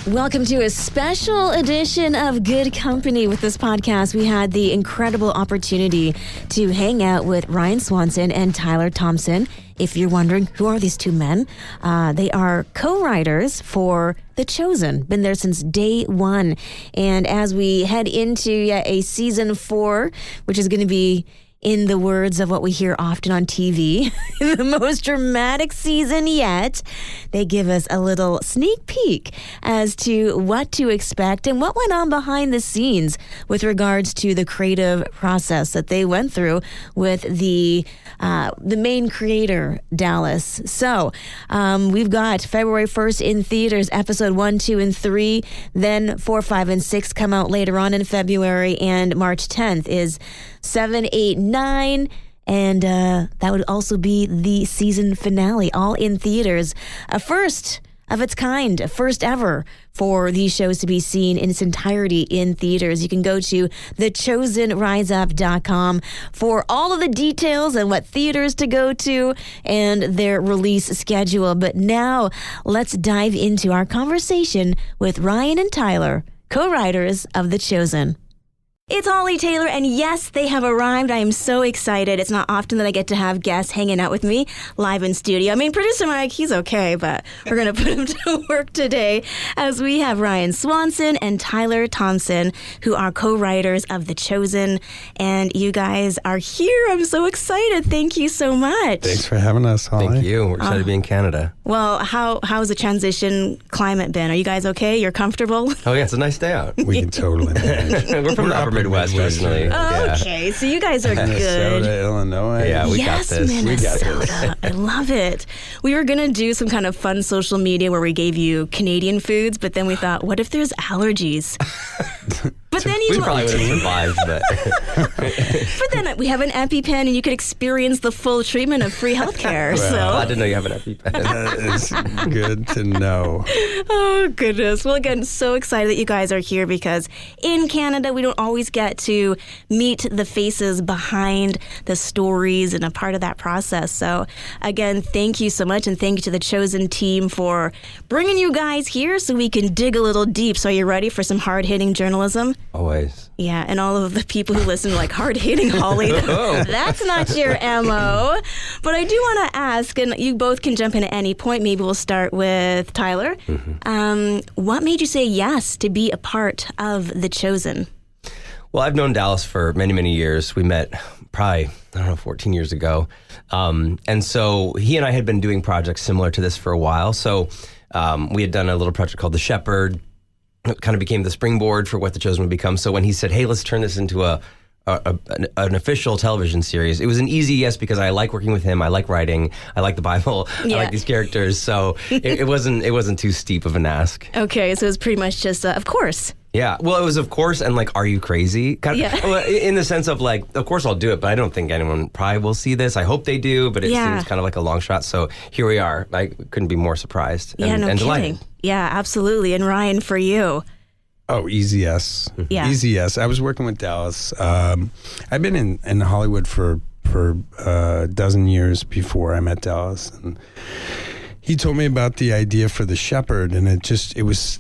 Welcome to a special edition of Good Company. With this podcast, we had the incredible opportunity to hang out with Ryan Swanson and Tyler Thompson. If you're wondering, who are these two men? They are co-writers for The Chosen. Been there since day one. And as we head into a season 4, which is going to be, in the words of what we hear often on TV, the most dramatic season yet, they give us a little sneak peek as to what to expect and what went on behind the scenes with regards to the creative process that they went through with the main creator, Dallas. So we've got February 1st in theaters, episode 1, 2, and 3. Then 4, 5, and 6 come out later on in February, and March 10th is 7, 8, 9, and that would also be the season finale, all in theaters. A first of its kind, a first ever for these shows to be seen in its entirety in theaters. You can go to thechosenriseup.com for all of the details and what theaters to go to and their release schedule. But now let's dive into our conversation with Ryan and Tyler, co-writers of The Chosen. It's Hollie Taylor, and yes, they have arrived. I am so excited. It's not often that I get to have guests hanging out with me live in studio. I mean, producer Mike, he's okay, but we're going to put him to work today as we have Ryan Swanson and Tyler Thompson, who are co-writers of The Chosen, and you guys are here. I'm so excited. Thank you so much. Thanks for having us, Hollie. Thank you. We're excited to be in Canada. Well, how's the transition climate been? Are you guys okay? You're comfortable? Oh, yeah, it's a nice day out. We can totally manage. We're from the upper Midwest, personally. Okay, so you guys are good. Minnesota, Illinois. Yeah, we got this. Minnesota. I love it. We were going to do some kind of fun social media where we gave you Canadian foods, but then we thought, what if there's allergies? But then we probably would have survived, but... But then we have an EpiPen, and you could experience the full treatment of free healthcare. Well, I didn't know you have an EpiPen. It's good to know. Oh, goodness. Well, again, so excited that you guys are here because in Canada, we don't always get to meet the faces behind the stories and a part of that process. So, again, thank you so much, and thank you to the Chosen team for bringing you guys here so we can dig a little deep. So are you ready for some hard-hitting journalism? Always. Yeah, and all of the people who listen like hard-hitting Hollie, that's not your MO. But I do want to ask, and you both can jump in at any point. Maybe we'll start with Tyler. Mm-hmm. What made you say yes to be a part of The Chosen? Well, I've known Dallas for many, many years. We met probably, 14 years ago. And so he and I had been doing projects similar to this for a while. So we had done a little project called The Shepherd. It kind of became the springboard for what The Chosen would become. So when he said, hey, let's turn this into an official television series, it was an easy yes because I like working with him. I like writing. I like the Bible. Yeah. I like these characters. So it wasn't too steep of an ask. Okay, so it was pretty much just, of course. Yeah, well, it was of course, and like, are you crazy? Kind of, well, in the sense of like, of course I'll do it, but I don't think anyone probably will see this. I hope they do, but it seems kind of like a long shot. So here we are. I couldn't be more surprised and kidding. Delighted. Yeah, absolutely. And Ryan, for you? Oh, easy yes. Yeah. Easy yes. I was working with Dallas. I've been in Hollywood for a dozen years before I met Dallas, and he told me about the idea for The Shepherd, and it was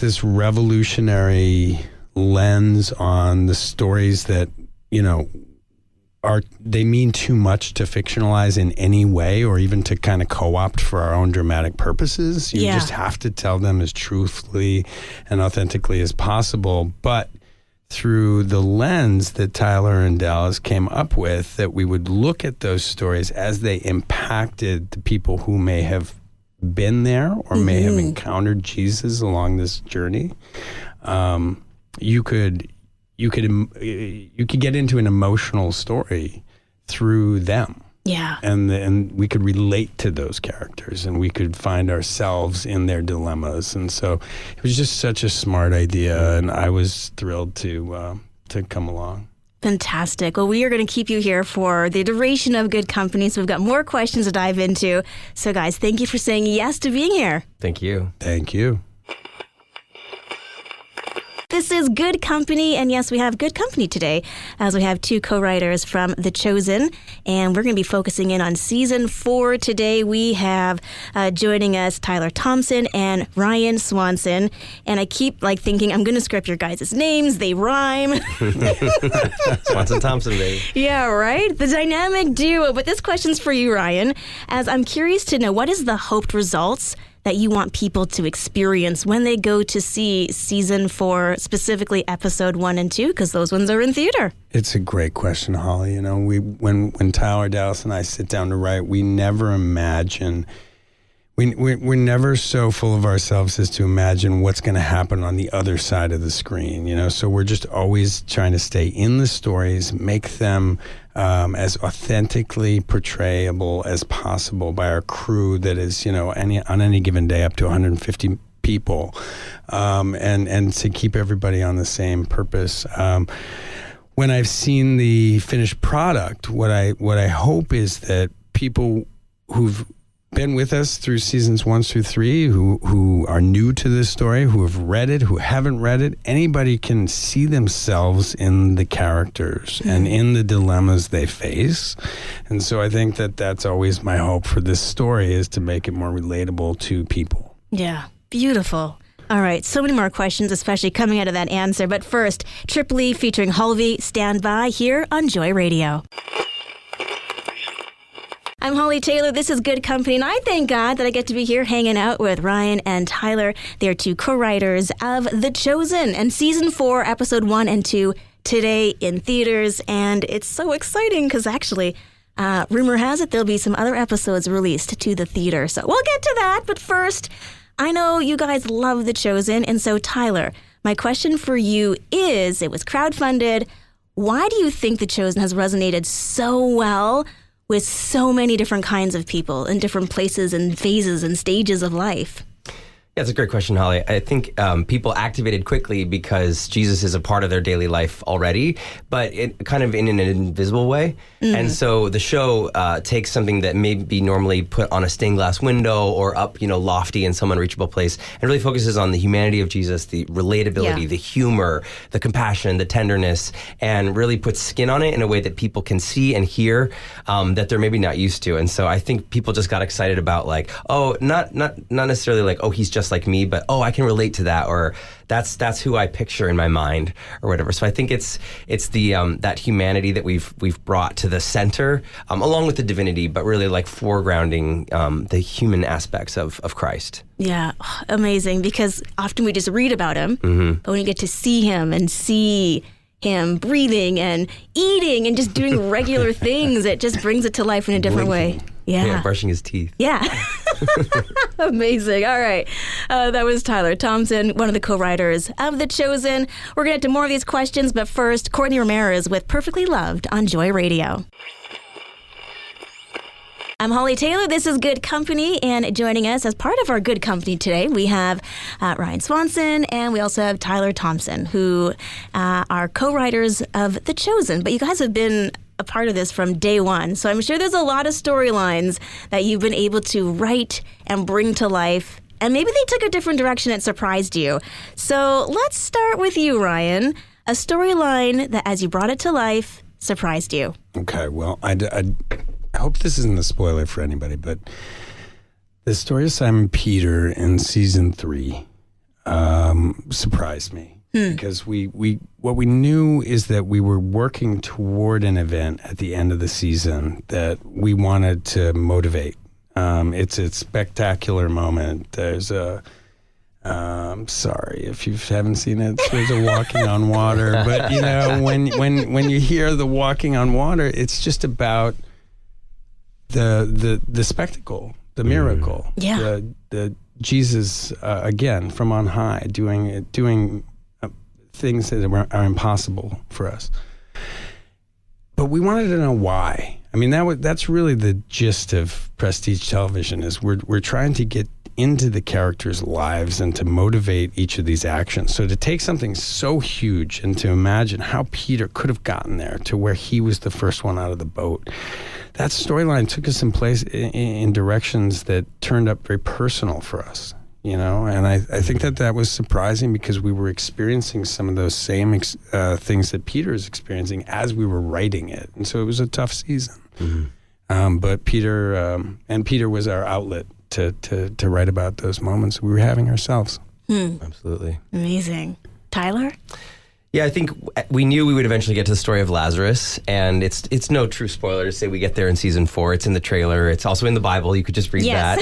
this revolutionary lens on the stories that, they mean too much to fictionalize in any way or even to kind of co-opt for our own dramatic purposes. You just have to tell them as truthfully and authentically as possible. But through the lens that Tyler and Dallas came up with, that we would look at those stories as they impacted the people who may have been there or may have encountered Jesus along this journey. You could get into an emotional story through them. Yeah. And we could relate to those characters, and we could find ourselves in their dilemmas. And so it was just such a smart idea, and I was thrilled to come along. Fantastic. Well, we are going to keep you here for the duration of Good Company, so we've got more questions to dive into. So, guys, thank you for saying yes to being here. Thank you. Thank you. This is Good Company, and yes, we have good company today, as we have two co-writers from The Chosen, and we're going to be focusing in on Season 4 today. We have joining us Tyler Thompson and Ryan Swanson, and I keep thinking I'm going to screw up your guys' names. They rhyme. Swanson Thompson, baby. Yeah, right? The dynamic duo. But this question's for you, Ryan, as I'm curious to know, what is the hoped results that you want people to experience when they go to see Season 4, specifically Episode 1 and 2, because those ones are in theater? It's a great question, Holly. You know, when Tyler, Dallas, and I sit down to write, we never imagine... We're never so full of ourselves as to imagine what's going to happen on the other side of the screen, you know? So we're just always trying to stay in the stories, make them as authentically portrayable as possible by our crew that is, you know, on any given day up to 150 people, and to keep everybody on the same purpose. When I've seen the finished product, what I hope is that people who've been with us through seasons 1 through 3, who are new to this story, who have read it, who haven't read it, anybody can see themselves in the characters and in the dilemmas they face. And so I think that that's always my hope for this story, is to make it more relatable to people. Yeah, beautiful. All right, so many more questions, especially coming out of that answer. But first, Tripoli featuring Hollie, Stand By, here on Joy Radio. I'm Hollie Taylor. This is Good Company, and I thank God that I get to be here hanging out with Ryan and Tyler. They're two co-writers of The Chosen and Season 4, Episode 1 and 2, today in theaters. And it's so exciting because actually, rumor has it there'll be some other episodes released to the theater. So we'll get to that. But first, I know you guys love The Chosen. And so, Tyler, my question for you is, it was crowdfunded. Why do you think The Chosen has resonated so well with so many different kinds of people in different places and phases and stages of life? Yeah, that's a great question, Holly. I think people activated quickly because Jesus is a part of their daily life already, but it kind of in an invisible way. Mm-hmm. And so the show takes something that may be normally put on a stained glass window or up, lofty in some unreachable place, and really focuses on the humanity of Jesus, the relatability, the humor, the compassion, the tenderness, and really puts skin on it in a way that people can see and hear that they're maybe not used to. And so I think people just got excited about not necessarily he's just like me, but I can relate to that, or that's who I picture in my mind, or whatever. So I think it's the that humanity that we've brought to the center, along with the divinity, but really foregrounding the human aspects of Christ. Yeah, amazing, because often we just read about him, but when you get to see him and see him breathing and eating and just doing regular things, it just brings it to life in a different way. Yeah, brushing his teeth. Yeah. Amazing. All right. That was Tyler Thompson, one of the co-writers of The Chosen. We're going to get to more of these questions, but first, Courtney Ramirez with Perfectly Loved on Joy Radio. I'm Hollie Taylor. This is Good Company, and joining us as part of our Good Company today, we have Ryan Swanson, and we also have Tyler Thompson, who are co-writers of The Chosen. But you guys have been a part of this from day one, so I'm sure there's a lot of storylines that you've been able to write and bring to life, and maybe they took a different direction that surprised you. So let's start with you, Ryan. A storyline that, as you brought it to life, surprised you. Okay, well, I hope this isn't a spoiler for anybody, but the story of Simon Peter in Season 3 surprised me. Because what we knew is that we were working toward an event at the end of the season that we wanted to motivate. It's a spectacular moment. There's sorry if you haven't seen it. There's a walking on water, but when you hear the walking on water, it's just about the spectacle, the miracle, the Jesus again from on high doing things that are impossible for us. But we wanted to know why. I mean, that's really the gist of prestige television, is we're trying to get into the characters' lives and to motivate each of these actions. So to take something so huge and to imagine how Peter could have gotten there to where he was the first one out of the boat, that storyline took us in directions that turned up very personal for us. And I think that was surprising because we were experiencing some of those same things that Peter is experiencing as we were writing it. And so it was a tough season. But Peter was our outlet to write about those moments we were having ourselves. Absolutely. Amazing. Tyler? Yeah, I think we knew we would eventually get to the story of Lazarus, and it's no true spoiler to say we get there in season 4. It's in the trailer. It's also in the Bible. You could just read that.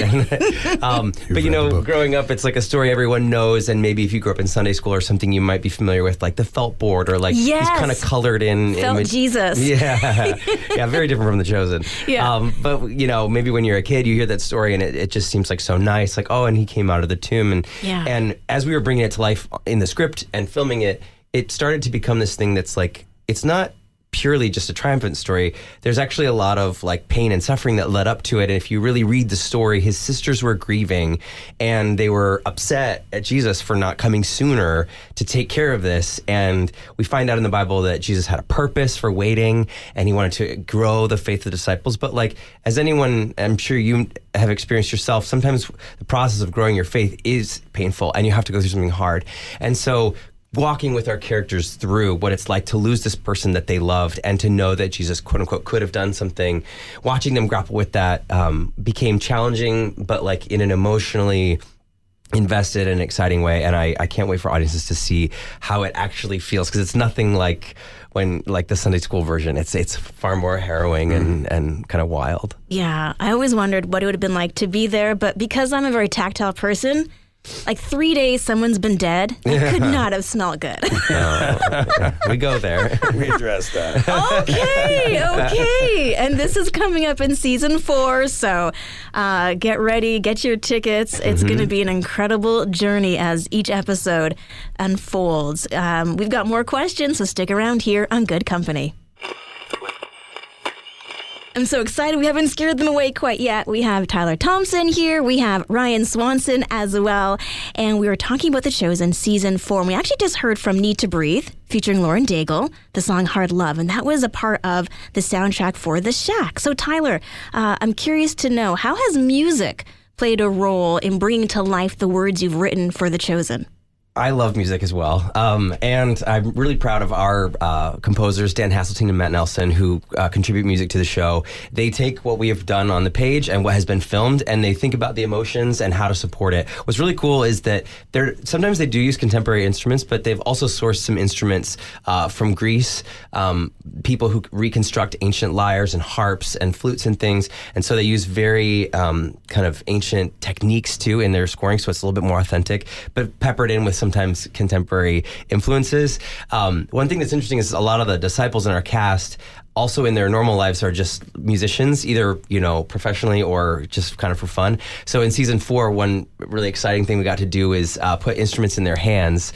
But growing up, it's like a story everyone knows, and maybe if you grew up in Sunday school or something, you might be familiar with, like the felt board or like these kind of colored in felt Jesus. Yeah, very different from The Chosen. Yeah. But maybe when you're a kid, you hear that story, and it just seems like so nice. Like, oh, and he came out of the tomb, and as we were bringing it to life in the script and filming it. It started to become this thing that's like, it's not purely just a triumphant story. There's actually a lot of like pain and suffering that led up to it. And if you really read the story, his sisters were grieving and they were upset at Jesus for not coming sooner to take care of this. And we find out in the Bible that Jesus had a purpose for waiting and he wanted to grow the faith of the disciples. But like, as anyone, I'm sure you have experienced yourself, sometimes the process of growing your faith is painful and you have to go through something hard. And so walking with our characters through what it's like to lose this person that they loved and to know that Jesus, quote unquote, could have done something, watching them grapple with that became challenging, but like in an emotionally invested and exciting way. And I can't wait for audiences to see how it actually feels, because it's nothing like when like the Sunday school version. It's far more harrowing and kind of wild. Yeah, I always wondered what it would have been like to be there, but because I'm a very tactile person, like 3 days someone's been dead, I could not have smelled good. We go there. We address that. Okay. And this is coming up in season 4, so get ready, get your tickets. It's going to be an incredible journey as each episode unfolds. We've got more questions, so stick around here on Good Company. I'm so excited. We haven't scared them away quite yet. We have Tyler Thompson here. We have Ryan Swanson as well. And we were talking about The Chosen season 4. And we actually just heard from Need to Breathe, featuring Lauren Daigle, the song Hard Love. And that was a part of the soundtrack for The Shack. So Tyler, I'm curious to know, how has music played a role in bringing to life the words you've written for The Chosen? I love music as well. And I'm really proud of our composers, Dan Hasseltine and Matt Nelson, who contribute music to the show. They take what we have done on the page and what has been filmed, and they think about the emotions and how to support it. What's really cool is that sometimes they do use contemporary instruments, but they've also sourced some instruments from Greece, people who reconstruct ancient lyres and harps and flutes and things. And so they use very kind of ancient techniques too in their scoring, so it's a little bit more authentic, but peppered in with sometimes contemporary influences. One thing that's interesting is a lot of the disciples in our cast also in their normal lives are just musicians, either, professionally or just kind of for fun. So in season 4, one really exciting thing we got to do is put instruments in their hands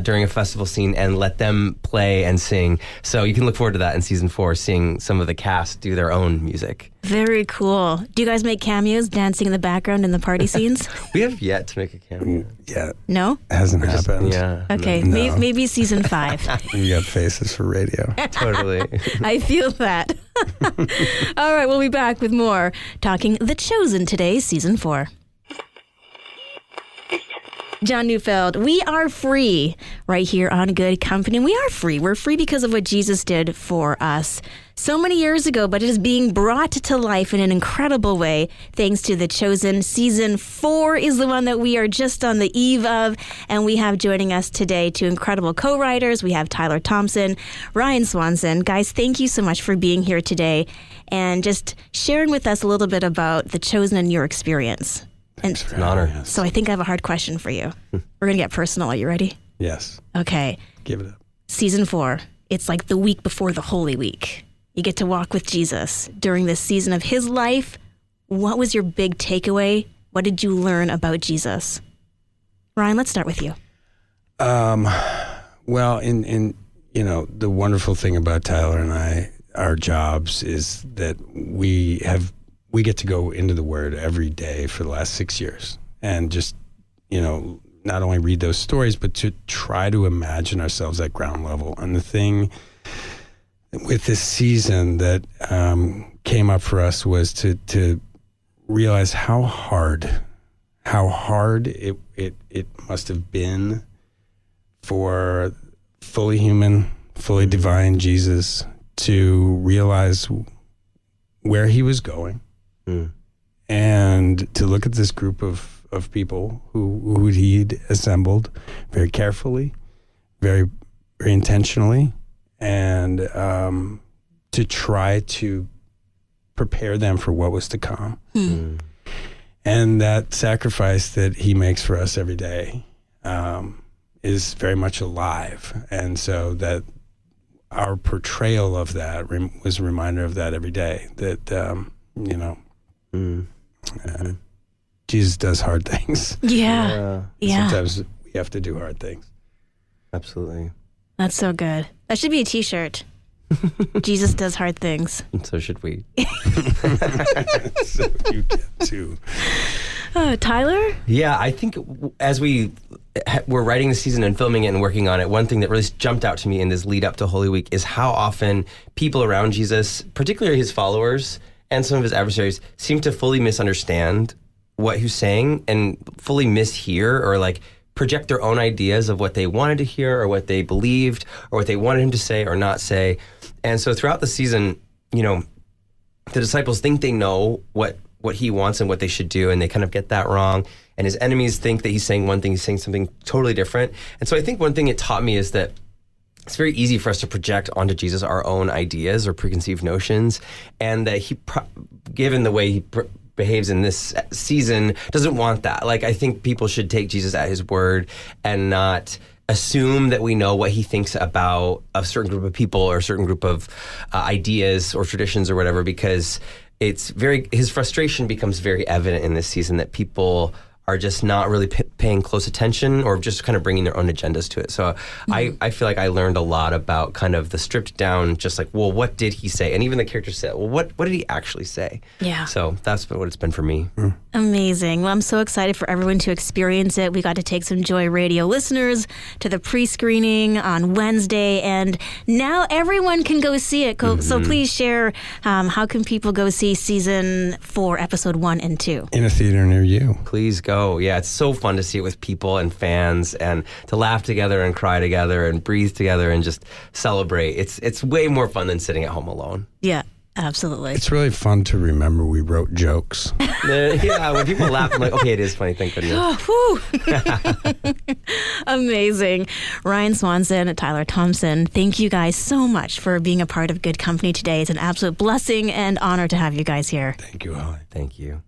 during a festival scene and let them play and sing. So you can look forward to that in season 4, seeing some of the cast do their own music. Very cool. Do you guys make cameos, dancing in the background in the party scenes? We have yet to make a cameo. Yeah. No? Hasn't happened. Okay, no. maybe season 5. You got faces for radio. Totally. I feel that. All right, we'll be back with more talking The Chosen today, season 4. John Neufeld, we are free right here on Good Company. We are free. We're free because of what Jesus did for us so many years ago, but it is being brought to life in an incredible way thanks to The Chosen. Season 4 is the one that we are just on the eve of, and we have joining us today 2 incredible co-writers. We have Tyler Thompson, Ryan Swanson. Guys, thank you so much for being here today and just sharing with us a little bit about The Chosen and your experience. Thanks for an honor. having us. So I think I have a hard question for you. We're going to get personal. Are you ready? Yes. Okay. Give it up. Season 4. It's like the week before the Holy Week. You get to walk with Jesus during this season of his life. What was your big takeaway? What did you learn about Jesus? Ryan, let's start with you. Well, in the wonderful thing about Tyler and I, our jobs, is that we get to go into the Word every day for the last 6 years and just, not only read those stories, but to try to imagine ourselves at ground level. And the thing with this season that came up for us was to realize how hard how hard it must have been for fully human, fully divine Jesus to realize where he was going and to look at this group of people who he'd assembled very carefully, very, very intentionally, and to try to prepare them for what was to come. And that sacrifice that he makes for us every day is very much alive. And so that our portrayal of that was a reminder of that every day, that, Jesus does hard things. Yeah. Sometimes we have to do hard things. Absolutely. That's so good. That should be a t-shirt. Jesus does hard things. And so should we. So you can too. Tyler? Yeah, I think as we were writing the season and filming it and working on it, one thing that really jumped out to me in this lead up to Holy Week is how often people around Jesus, particularly his followers and some of his adversaries, seem to fully misunderstand what he's saying and fully mishear or like project their own ideas of what they wanted to hear or what they believed or what they wanted him to say or not say. And so throughout the season, the disciples think they know what he wants and what they should do, and they kind of get that wrong. And his enemies think that he's saying one thing, he's saying something totally different. And so I think one thing it taught me is that it's very easy for us to project onto Jesus our own ideas or preconceived notions, and that he, given the way he behaves in this season, doesn't want that. Like, I think people should take Jesus at his word and not assume that we know what he thinks about a certain group of people or a certain group of ideas or traditions or whatever, because his frustration becomes very evident in this season that people are just not really paying close attention or just kind of bringing their own agendas to it. So I feel like I learned a lot about kind of the stripped down, just like, well, what did he say? And even the character said, well, what did he actually say? Yeah. So that's what it's been for me. Amazing. Well, I'm so excited for everyone to experience it. We got to take some Joy Radio listeners to the pre-screening on Wednesday, and now everyone can go see it. So please share, how can people go see season 4, episode 1 and 2? In a theater near you. Please go. Yeah, it's so fun to see it with people and fans and to laugh together and cry together and breathe together and just celebrate. It's way more fun than sitting at home alone. Yeah, absolutely. It's really fun to remember we wrote jokes. Yeah, when people laugh, I'm like, okay, it is funny, thank goodness. Amazing. Ryan Swanson and Tyler Thompson, thank you guys so much for being a part of Good Company today. It's an absolute blessing and honor to have you guys here. Thank you, Hollie. Thank you.